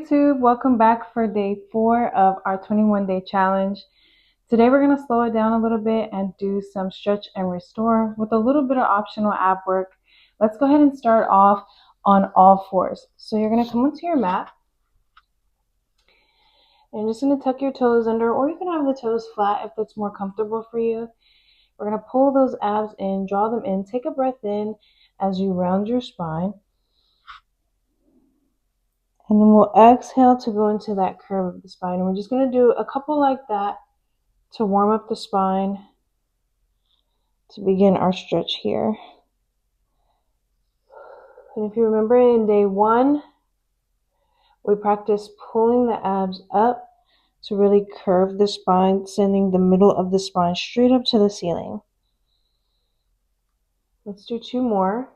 YouTube, welcome back for day 4 of our 21-day challenge. Today we're going to slow it down a little bit and do some stretch and restore with a little bit of optional ab work. Let's go ahead and start off on all fours. So you're going to come onto your mat and you're just going to tuck your toes under, or you can have the toes flat if that's more comfortable for you. We're going to pull those abs in, draw them in, take a breath in as you round your spine. And then we'll exhale to go into that curve of the spine. And we're just going to do a couple like that to warm up the spine to begin our stretch here. And if you remember in day 1, we practiced pulling the abs up to really curve the spine, sending the middle of the spine straight up to the ceiling. Let's do 2 more.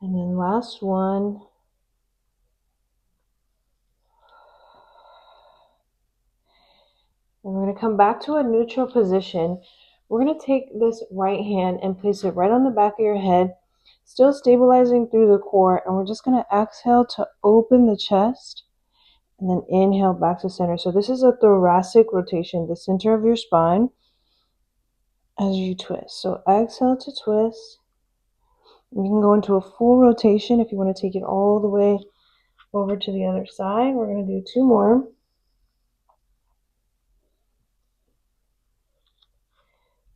And then last one. And we're going to come back to a neutral position. We're going to take this right hand and place it right on the back of your head, still stabilizing through the core. And we're just going to exhale to open the chest and then inhale back to center. So this is a thoracic rotation, the center of your spine as you twist. So exhale to twist. You can go into a full rotation if you want to take it all the way over to the other side. We're going to do 2 more.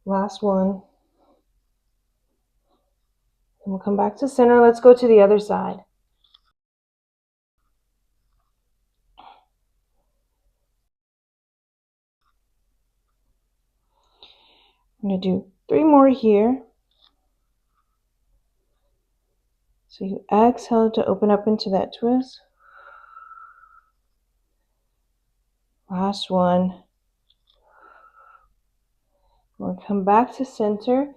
Last one. And we'll come back to center. Let's go to the other side. I'm going to do 3 more here. So you exhale to open up into that twist. Last one. We'll come back to center.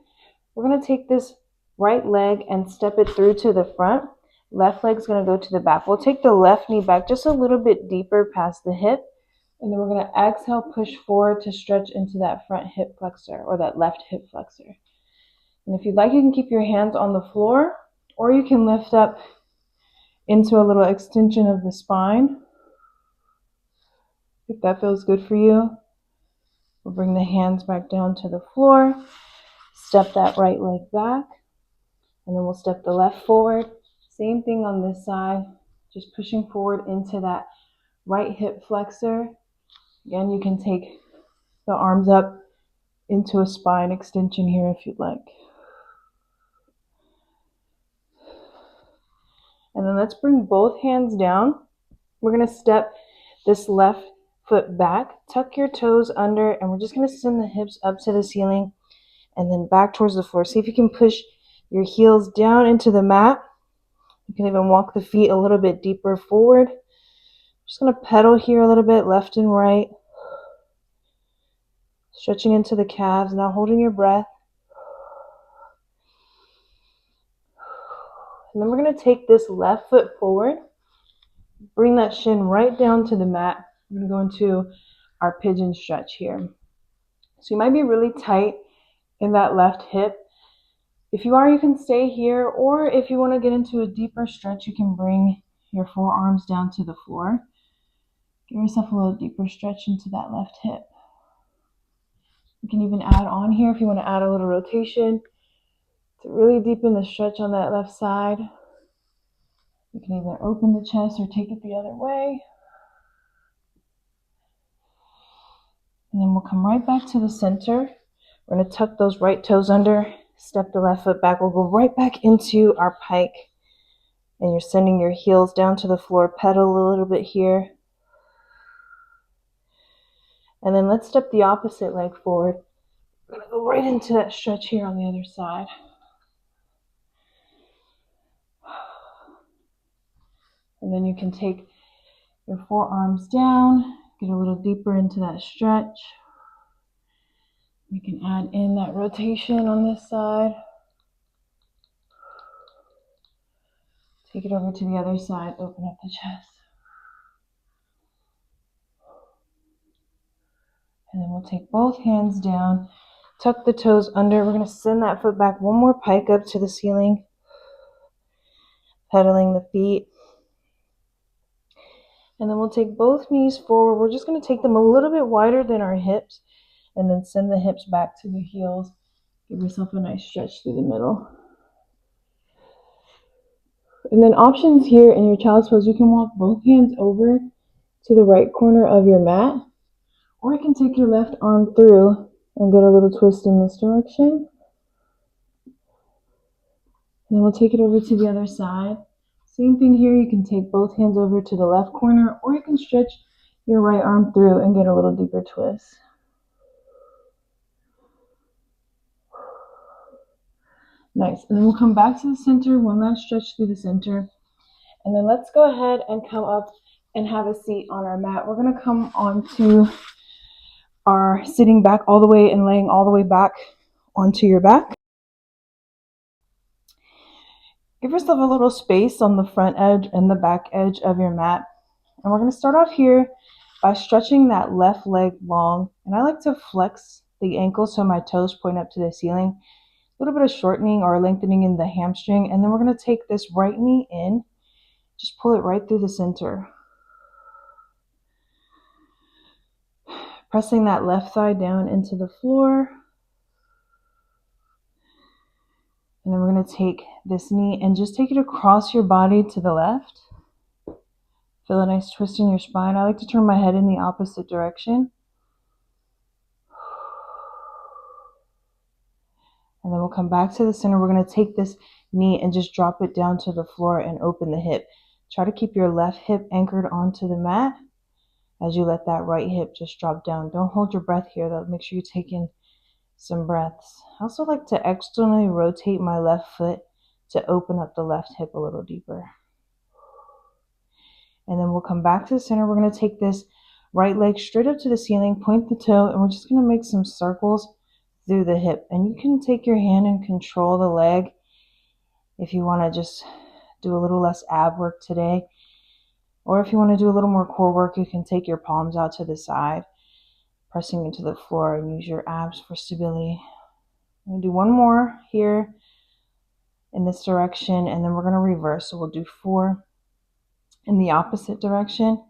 We're going to take this right leg and step it through to the front. Left leg's going to go to the back. We'll take the left knee back just a little bit deeper past the hip. And then we're going to exhale, push forward to stretch into that front hip flexor or that left hip flexor. And if you'd like, you can keep your hands on the floor, or you can lift up into a little extension of the spine. If that feels good for you, we'll bring the hands back down to the floor, step that right leg back, and then we'll step the left forward. Same thing on this side, just pushing forward into that right hip flexor. Again, you can take the arms up into a spine extension here if you'd like. And then let's bring both hands down. We're going to step this left foot back, tuck your toes under, and we're just going to send the hips up to the ceiling and then back towards the floor. See if you can push your heels down into the mat. You can even walk the feet a little bit deeper forward. Just going to pedal here a little bit, left and right. Stretching into the calves, now holding your breath. And then we're going to take this left foot forward. Bring that shin right down to the mat. We're going to go into our pigeon stretch here. So you might be really tight in that left hip. If you are, you can stay here, or if you want to get into a deeper stretch, you can bring your forearms down to the floor. Give yourself a little deeper stretch into that left hip. You can even add on here if you want to add a little rotation to really deepen the stretch on that left side. You can either open the chest or take it the other way. And then we'll come right back to the center. We're going to tuck those right toes under, step the left foot back. We'll go right back into our pike. And you're sending your heels down to the floor, pedal a little bit here. And then let's step the opposite leg forward. We're going to go right into that stretch here on the other side. And then you can take your forearms down, get a little deeper into that stretch. You can add in that rotation on this side. Take it over to the other side, open up the chest. And then we'll take both hands down, tuck the toes under. We're going to send that foot back one more pike up to the ceiling. pedaling the feet. And then we'll take both knees forward. We're just going to take them a little bit wider than our hips, and then send the hips back to the heels. Give yourself a nice stretch through the middle. And then options here in your child's pose, you can walk both hands over to the right corner of your mat, or you can take your left arm through and get a little twist in this direction. And then we'll take it over to the other side. Same thing here, you can take both hands over to the left corner, or you can stretch your right arm through and get a little deeper twist. Nice. And then we'll come back to the center, one last stretch through the center. And then let's go ahead and come up and have a seat on our mat. We're going to come onto our sitting back all the way and laying all the way back onto your back. Give yourself a little space on the front edge and the back edge of your mat. And we're going to start off here by stretching that left leg long. And I like to flex the ankle so my toes point up to the ceiling. A little bit of shortening or lengthening in the hamstring. And then we're going to take this right knee in. Just pull it right through the center. Pressing that left thigh down into the floor. And then we're going to take this knee and just take it across your body to the left. Feel a nice twist in your spine. I like to turn my head in the opposite direction. And then we'll come back to the center. We're going to take this knee and just drop it down to the floor and open the hip. Try to keep your left hip anchored onto the mat as you let that right hip just drop down. Don't hold your breath here though. Make sure you take in some breaths. I also like to externally rotate my left foot to open up the left hip a little deeper. And then we'll come back to the center. We're going to take this right leg straight up to the ceiling, point the toe, and we're just going to make some circles through the hip. And you can take your hand and control the leg if you want to just do a little less ab work today. Or if you want to do a little more core work, you can take your palms out to the side, pressing into the floor, and use your abs for stability. I'm going to do one more here in this direction, and then we're going to reverse. So we'll do 4 in the opposite direction.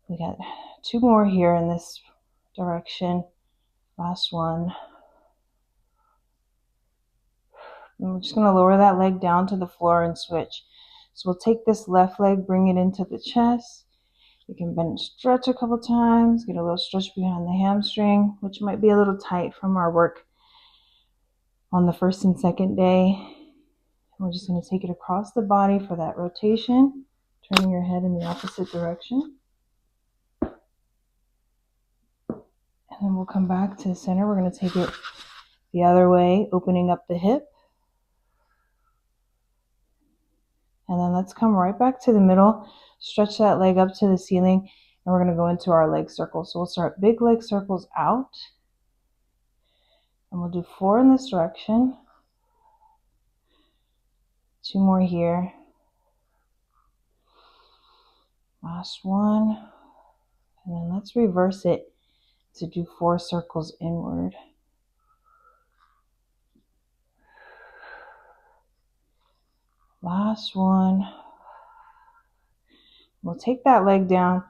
We got 2 more here in this direction. Last one. And we're just going to lower that leg down to the floor and switch. So we'll take this left leg, bring it into the chest. You can bend and stretch a couple times, get a little stretch behind the hamstring, which might be a little tight from our work on the first and second day. We're just going to take it across the body for that rotation, turning your head in the opposite direction. And then we'll come back to the center. We're going to take it the other way, opening up the hip. And then let's come right back to the middle, stretch that leg up to the ceiling, and we're going to go into our leg circles. So we'll start big leg circles out. And we'll do 4 in this direction. 2 more here. Last one. And then let's reverse it to do 4 circles inward. Last one. We'll take that leg down.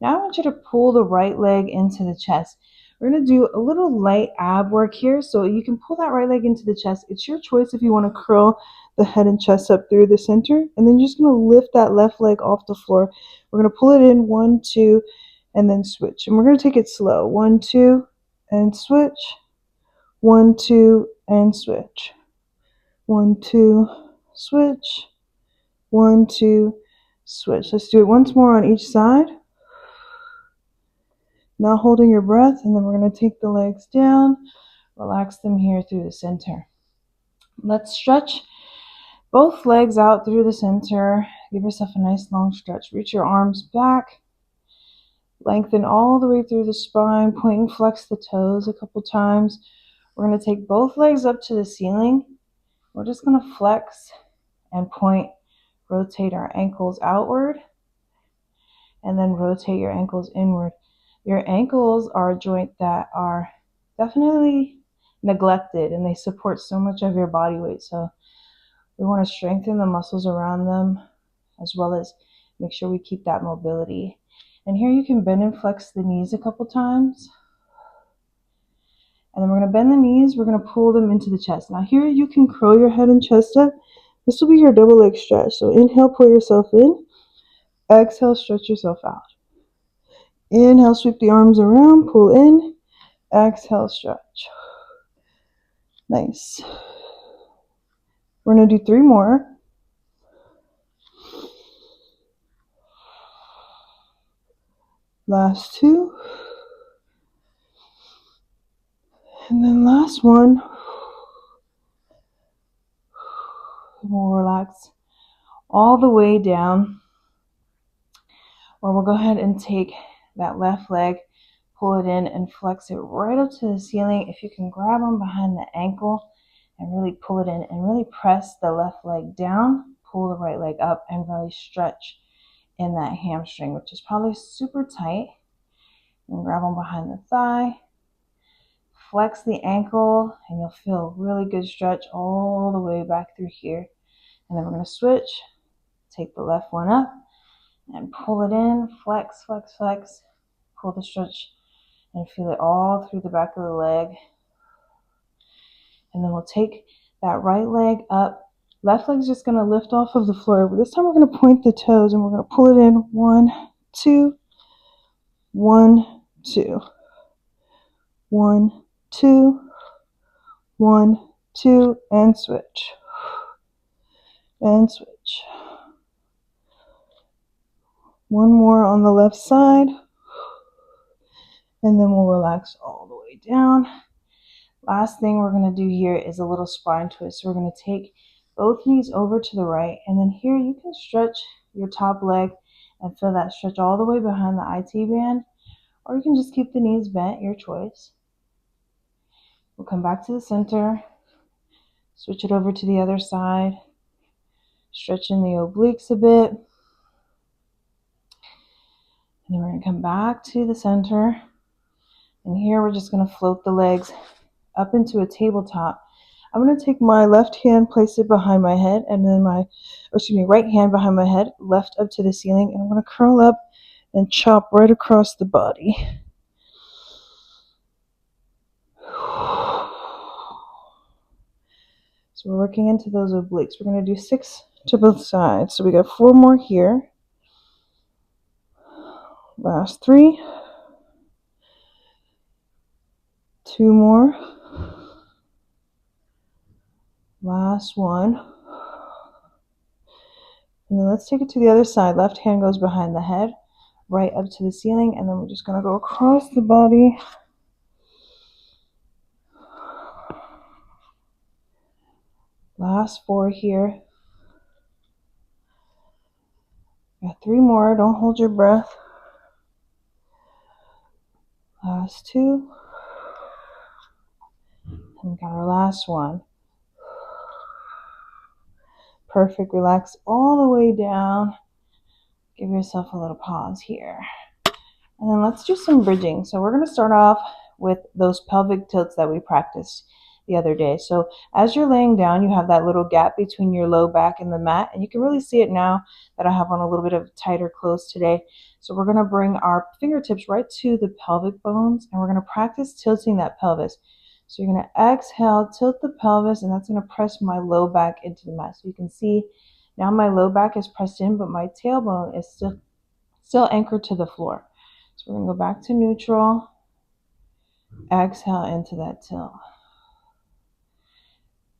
Now I want you to pull the right leg into the chest. We're going to do a little light ab work here. So you can pull that right leg into the chest. It's your choice if you want to curl the head and chest up through the center. And then you're just going to lift that left leg off the floor. We're going to pull it in 1, 2, and then switch. And we're going to take it slow. 1, 2, and switch. 1, 2, and switch. 1, 2, switch. 1, 2, switch. Let's do it once more on each side. Now holding your breath, and then we're going to take the legs down, relax them here through the center. Let's stretch both legs out through the center. Give yourself a nice long stretch. Reach your arms back. Lengthen all the way through the spine. Point and flex the toes a couple times. We're going to take both legs up to the ceiling. We're just going to flex and point. Rotate our ankles outward. And then rotate your ankles inward. Your ankles are a joint that are definitely neglected, and they support so much of your body weight. So we want to strengthen the muscles around them, as well as make sure we keep that mobility. And here you can bend and flex the knees a couple times. And then we're going to bend the knees. We're going to pull them into the chest. Now here you can curl your head and chest up. This will be your double leg stretch. So inhale, pull yourself in. Exhale, stretch yourself out. Inhale, sweep the arms around, pull in. Exhale, stretch. Nice. We're going to do 3 more. Last 2. And then last one. We'll relax all the way down. Or we'll go ahead and take that left leg, pull it in and flex it right up to the ceiling. If you can grab on behind the ankle and really pull it in and really press the left leg down, pull the right leg up and really stretch in that hamstring, which is probably super tight. And grab on behind the thigh, flex the ankle, and you'll feel a really good stretch all the way back through here. And then we're going to switch, take the left one up and pull it in, flex, flex, flex, pull the stretch and feel it all through the back of the leg. And then we'll take that right leg up. Left leg's just going to lift off of the floor. This time we're going to point the toes and we're going to pull it in. 1, 2, 1, 2. 1, 2, 1, 2, and switch. And switch. One more on the left side. And then we'll relax all the way down. Last thing we're going to do here is a little spine twist. So we're going to take both knees over to the right. And then here you can stretch your top leg and feel that stretch all the way behind the IT band. Or you can just keep the knees bent, your choice. We'll come back to the center. Switch it over to the other side. Stretching the obliques a bit. And then we're going to come back to the center. And here we're just going to float the legs up into a tabletop. I'm going to take my left hand, place it behind my head, and then right hand behind my head, left up to the ceiling, and I'm going to curl up and chop right across the body. So we're working into those obliques. We're going to do 6 to both sides. So we got 4 more here. Last 3. 2 more. Last one. And then let's take it to the other side. Left hand goes behind the head, right up to the ceiling, and then we're just going to go across the body. Last 4 here. Got 3 more. Don't hold your breath. Last 2. And we got our last one. Perfect. Relax all the way down. Give yourself a little pause here. And then let's do some bridging. So we're going to start off with those pelvic tilts that we practiced the other day. So as you're laying down, you have that little gap between your low back and the mat. And you can really see it now that I have on a little bit of tighter clothes today. So we're going to bring our fingertips right to the pelvic bones. And we're going to practice tilting that pelvis. So you're going to exhale, tilt the pelvis, and that's going to press my low back into the mat. So you can see now my low back is pressed in, but my tailbone is still anchored to the floor. So we're going to go back to neutral. Exhale into that tilt.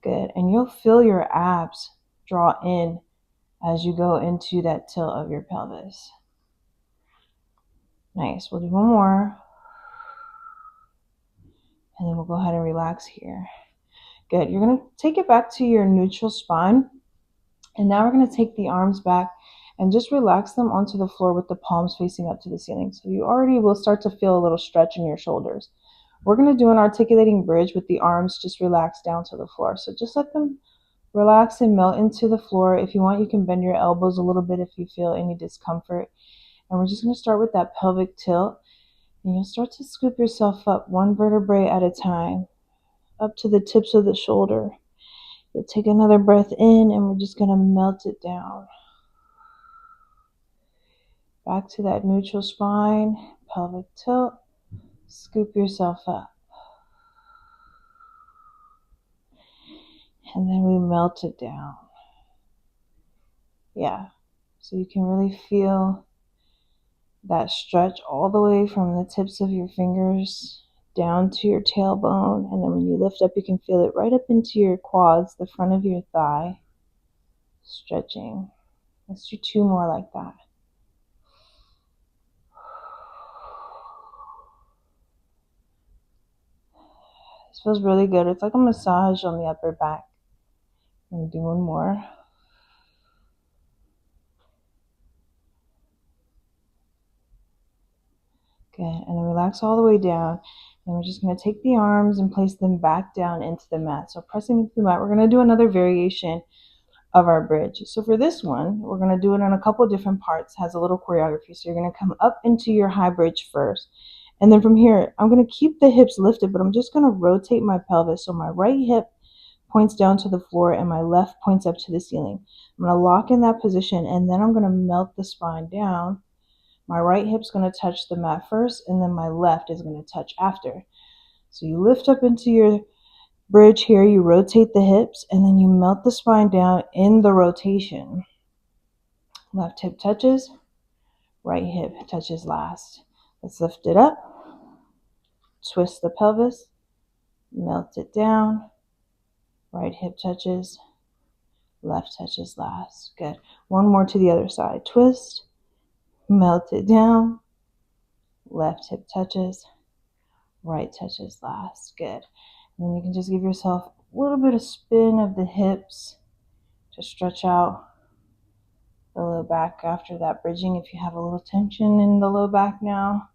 Good. And you'll feel your abs draw in as you go into that tilt of your pelvis. Nice. We'll do one more. And then we'll go ahead and relax here. Good. You're going to take it back to your neutral spine. And now we're going to take the arms back and just relax them onto the floor with the palms facing up to the ceiling. So you already will start to feel a little stretch in your shoulders. We're going to do an articulating bridge with the arms just relaxed down to the floor. So just let them relax and melt into the floor. If you want, you can bend your elbows a little bit if you feel any discomfort. And we're just going to start with that pelvic tilt. And you'll start to scoop yourself up 1 vertebrae at a time. up to the tips of the shoulder. You'll take another breath in and we're just going to melt it down. Back to that neutral spine, pelvic tilt. Scoop yourself up. And then we melt it down. Yeah. So you can really feel that stretch all the way from the tips of your fingers down to your tailbone. And then when you lift up, you can feel it right up into your quads, the front of your thigh. Stretching. Let's do 2 more like that. This feels really good. It's like a massage on the upper back. I'm going to do 1 more. Good. And then relax all the way down. And we're just going to take the arms and place them back down into the mat. So pressing into the mat, we're going to do another variation of our bridge. So for this one, we're going to do it in a couple different parts. It has a little choreography. So you're going to come up into your high bridge first. And then from here, I'm going to keep the hips lifted, but I'm just going to rotate my pelvis. So my right hip points down to the floor and my left points up to the ceiling. I'm going to lock in that position and then I'm going to melt the spine down. My right hip's going to touch the mat first and then my left is going to touch after. So you lift up into your bridge here, you rotate the hips and then you melt the spine down in the rotation. Left hip touches, right hip touches last. Let's lift it up, twist the pelvis, melt it down, right hip touches, left touches last. Good. 1 more to the other side. Twist, melt it down, left hip touches, right touches last. Good. And then you can just give yourself a little bit of spin of the hips to stretch out the low back after that bridging if you have a little tension in the low back now.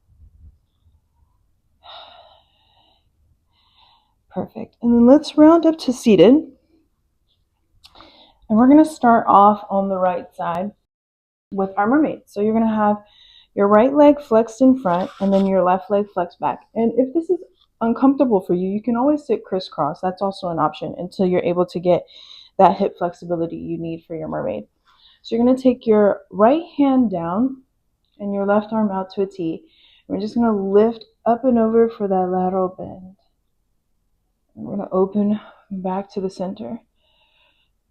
Perfect. And then let's round up to seated. And we're going to start off on the right side with our mermaid. So you're going to have your right leg flexed in front and then your left leg flexed back. And if this is uncomfortable for you, you can always sit crisscross. That's also an option until you're able to get that hip flexibility you need for your mermaid. So you're going to take your right hand down and your left arm out to a T. We're just going to lift up and over for that lateral bend. And we're going to open back to the center.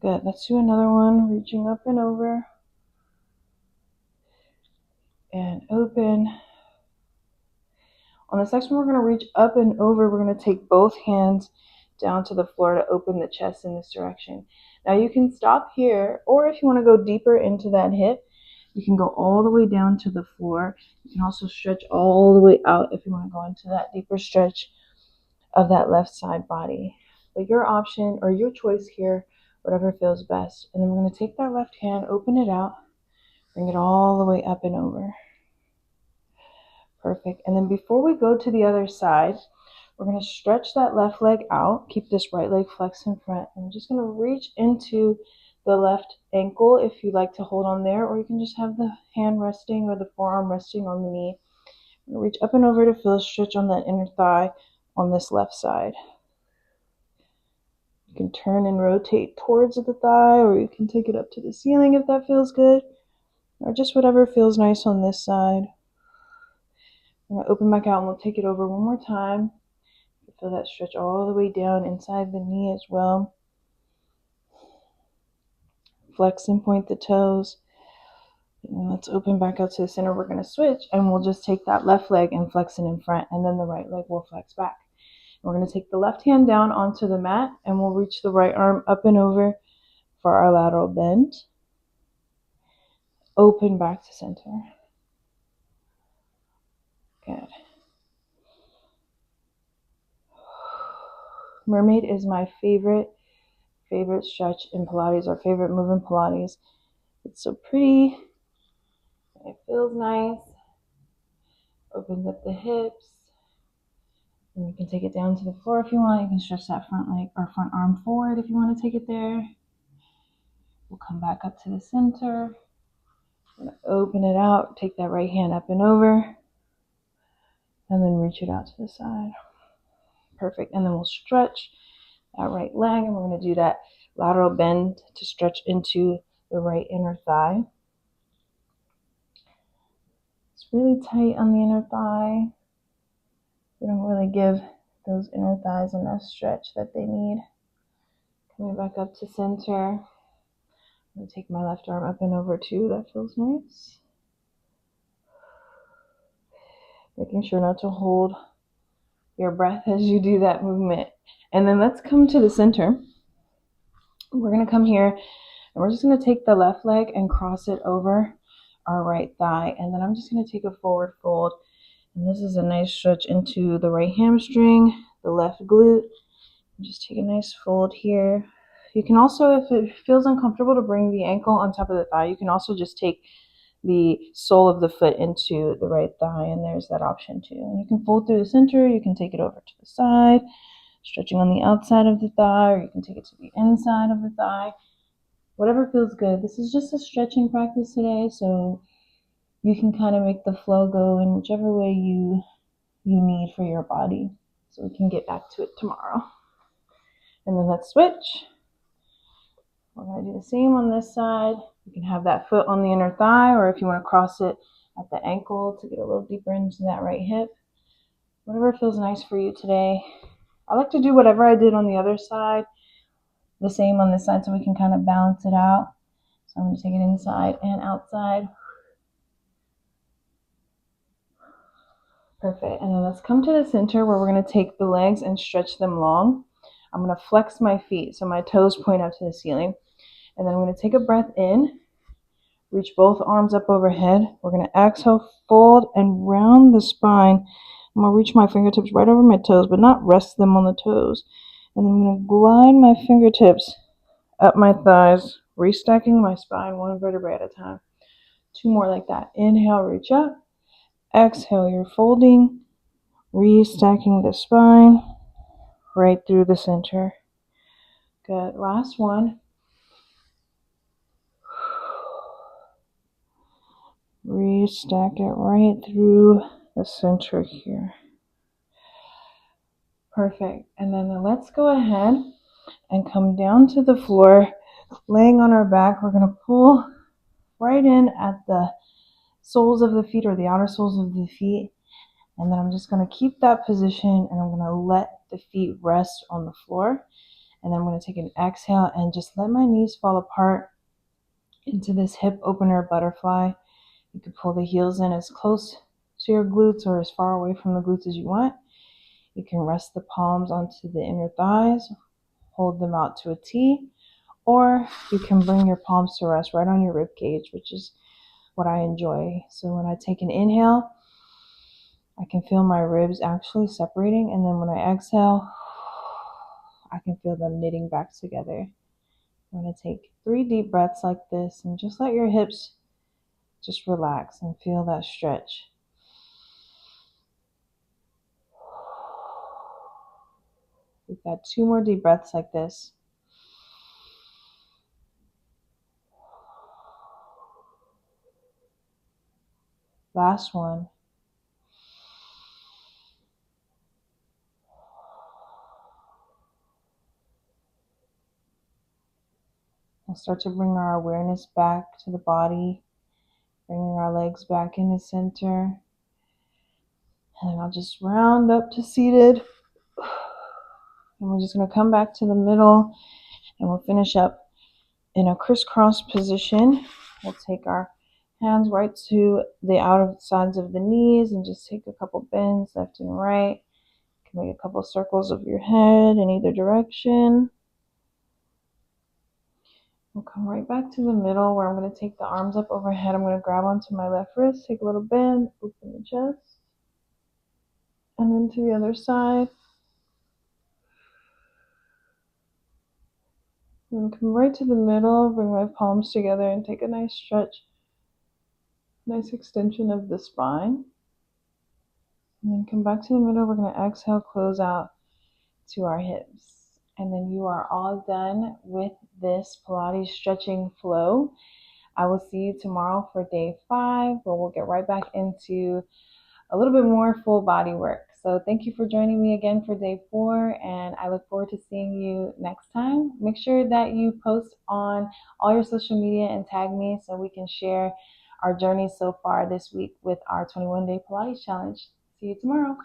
Good. Let's do another one, reaching up and over. And open. On this next one, we're going to reach up and over. We're going to take both hands down to the floor to open the chest in this direction. Now you can stop here, or if you want to go deeper into that hip, you can go all the way down to the floor. You can also stretch all the way out if you want to go into that deeper stretch of that left side body. But your option or your choice here, whatever feels best. And then we're going to take that left hand, open it out, bring it all the way up and over. Perfect. And then before we go to the other side, we're going to stretch that left leg out. Keep this right leg flexed in front. And we're just going to reach into the left ankle if you like to hold on there, or you can just have the hand resting or the forearm resting on the knee. Reach up and over to feel a stretch on that inner thigh on this left side. You can turn and rotate towards the thigh, or you can take it up to the ceiling if that feels good, or just whatever feels nice on this side. I'm going to open back out and we'll take it over 1 more time. Feel that stretch all the way down inside the knee as well. Flex and point the toes. And let's open back out to the center. We're going to switch and we'll just take that left leg and flex it in front, and then the right leg will flex back. We're going to take the left hand down onto the mat and we'll reach the right arm up and over for our lateral bend. Open back to center. Good. Mermaid is my favorite stretch in Pilates, or favorite move in Pilates. It's so pretty. It feels nice. Opens up the hips. And you can take it down to the floor if you want. You can stretch that front leg or front arm forward if you want to take it there. We'll come back up to the center. We're going to open it out. Take that right hand up and over. And then reach it out to the side. Perfect. And then we'll stretch that right leg, and we're going to do that lateral bend to stretch into the right inner thigh. It's really tight on the inner thigh. We don't really give those inner thighs enough stretch that they need. Coming back up to center. I'm going to take my left arm up and over too. That feels nice. Making sure not to hold your breath as you do that movement. And then let's come to the center. We're going to come here and we're just going to take the left leg and cross it over our right thigh. And then I'm just going to take a forward fold. And this is a nice stretch into the right hamstring, the left glute. Just take a nice fold here. You can also, if it feels uncomfortable to bring the ankle on top of the thigh, you can also just take the sole of the foot into the right thigh, and there's that option too. And you can fold through the center, you can take it over to the side, stretching on the outside of the thigh, or you can take it to the inside of the thigh. Whatever feels good. This is just a stretching practice today, so you can kind of make the flow go in whichever way you need for your body. So we can get back to it tomorrow. And then let's switch. We're going to do the same on this side. You can have that foot on the inner thigh, or if you want to cross it at the ankle to get a little deeper into that right hip. Whatever feels nice for you today. I like to do whatever I did on the other side, the same on this side, so we can kind of balance it out. So I'm going to take it inside and outside. Perfect. And then let's come to the center where we're going to take the legs and stretch them long. I'm going to flex my feet so my toes point up to the ceiling. And then I'm going to take a breath in, reach both arms up overhead. We're going to exhale, fold, and round the spine. I'm going to reach my fingertips right over my toes, but not rest them on the toes. And then I'm going to glide my fingertips up my thighs, restacking my spine one vertebrae at a time. 2 more like that. Inhale, reach up. Exhale, you're folding, restacking the spine right through the center. Good. Last one. Restack it right through the center here. Perfect. And then let's go ahead and come down to the floor, laying on our back. We're going to pull right in at the soles of the feet, or the outer soles of the feet. And then I'm just going to keep that position, and I'm going to let the feet rest on the floor. And then I'm going to take an exhale and just let my knees fall apart into this hip opener butterfly. You can pull the heels in as close to your glutes or as far away from the glutes as you want. You can rest the palms onto the inner thighs, hold them out to a T, or you can bring your palms to rest right on your rib cage, which is what I enjoy. So when I take an inhale, I can feel my ribs actually separating, and then when I exhale, I can feel them knitting back together. I'm going to take 3 deep breaths like this, and just let your hips just relax and feel that stretch. We've got 2 more deep breaths like this. Last one. We'll start to bring our awareness back to the body, bringing our legs back into center. And then I'll just round up to seated. And we're just going to come back to the middle, and we'll finish up in a crisscross position. We'll take our hands right to the outer sides of the knees and just take a couple bends left and right. You can make a couple circles of your head in either direction. We'll come right back to the middle, where I'm going to take the arms up overhead. I'm going to grab onto my left wrist, take a little bend, open the chest, and then to the other side. And come right to the middle, bring my palms together and take a nice stretch, nice extension of the spine. And then come back to the middle. We're going to exhale, close out to our hips. And then you are all done with this Pilates stretching flow. I will see you tomorrow for day 5, where we'll get right back into a little bit more full body work. So thank you for joining me again for day 4, and I look forward to seeing you next time. Make sure that you post on all your social media and tag me so we can share our journey so far this week with our 21-day Pilates challenge. See you tomorrow.